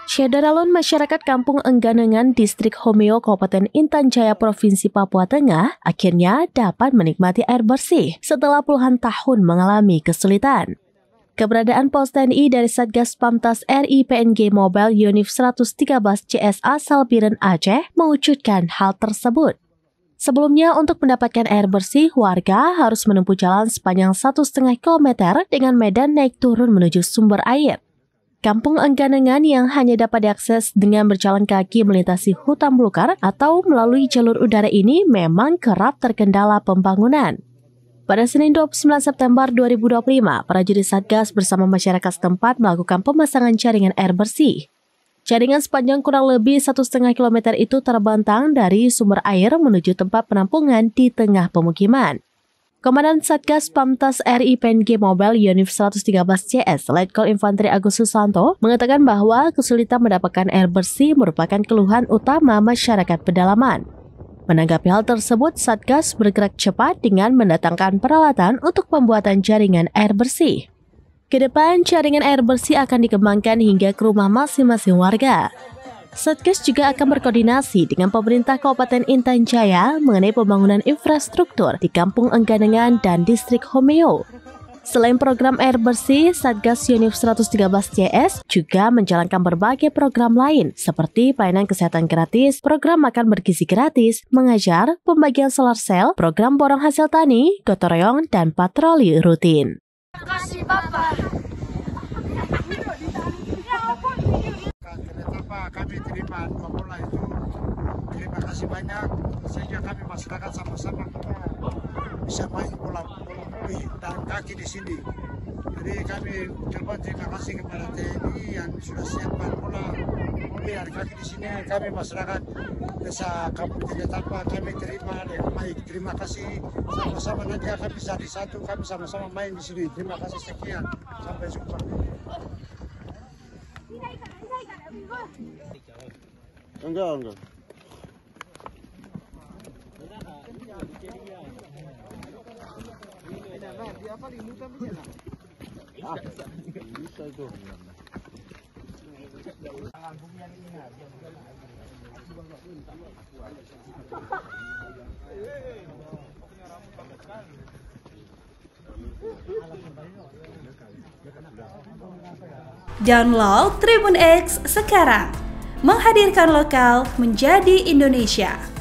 Syederalun masyarakat Kampung Engganengan, Distrik Homeo, Kabupaten Intan Jaya, Provinsi Papua Tengah, akhirnya dapat menikmati air bersih setelah puluhan tahun mengalami kesulitan. Keberadaan pos TNI dari Satgas Pamtas RI PNG Mobile Unif 113 CS asal Biren Aceh mewujudkan hal tersebut. Sebelumnya, untuk mendapatkan air bersih, warga harus menempuh jalan sepanjang 1,5 km dengan medan naik turun menuju sumber air. Kampung Engganengan yang hanya dapat diakses dengan berjalan kaki melintasi hutan belukar atau melalui jalur udara ini memang kerap terkendala pembangunan. Pada Senin 29 September 2025, prajurit Satgas bersama masyarakat setempat melakukan pemasangan jaringan air bersih. Jaringan sepanjang kurang lebih 1,5 km itu terbentang dari sumber air menuju tempat penampungan di tengah pemukiman. Komandan Satgas Pamtas RI PNG Mobile Unif 113 CS, Letkol Infanteri Agus Susanto, mengatakan bahwa kesulitan mendapatkan air bersih merupakan keluhan utama masyarakat pedalaman. Menanggapi hal tersebut, Satgas bergerak cepat dengan mendatangkan peralatan untuk pembuatan jaringan air bersih. Kedepan, jaringan air bersih akan dikembangkan hingga ke rumah masing-masing warga. Satgas juga akan berkoordinasi dengan pemerintah Kabupaten Intan Jaya mengenai pembangunan infrastruktur di Kampung Engganengan dan Distrik Homeo. Selain program air bersih, Satgas Unif 113 CS juga menjalankan berbagai program lain seperti pelayanan kesehatan gratis, program makan bergizi gratis, mengajar, pembagian solar cell, program borong hasil tani, gotong royong, dan patroli rutin. Terima kasih Bapak. Kami terima formula itu, terima kasih banyak sehingga kami masyarakat sama-sama bisa main bola voli dan kaki di sini. Jadi kami ucapkan terima kasih kepada TNI yang sudah siapkan bola voli dan kaki di sini. Kami masyarakat desa Kampung Tidak Tanpa kami terima dengan baik. Terima kasih, sama-sama nanti akan bisa disatu, kami sama-sama main di sini. Terima kasih, sekian, sampai jumpa. Enggak. Bisa itu. Download Tribun X sekarang, menghadirkan lokal menjadi Indonesia.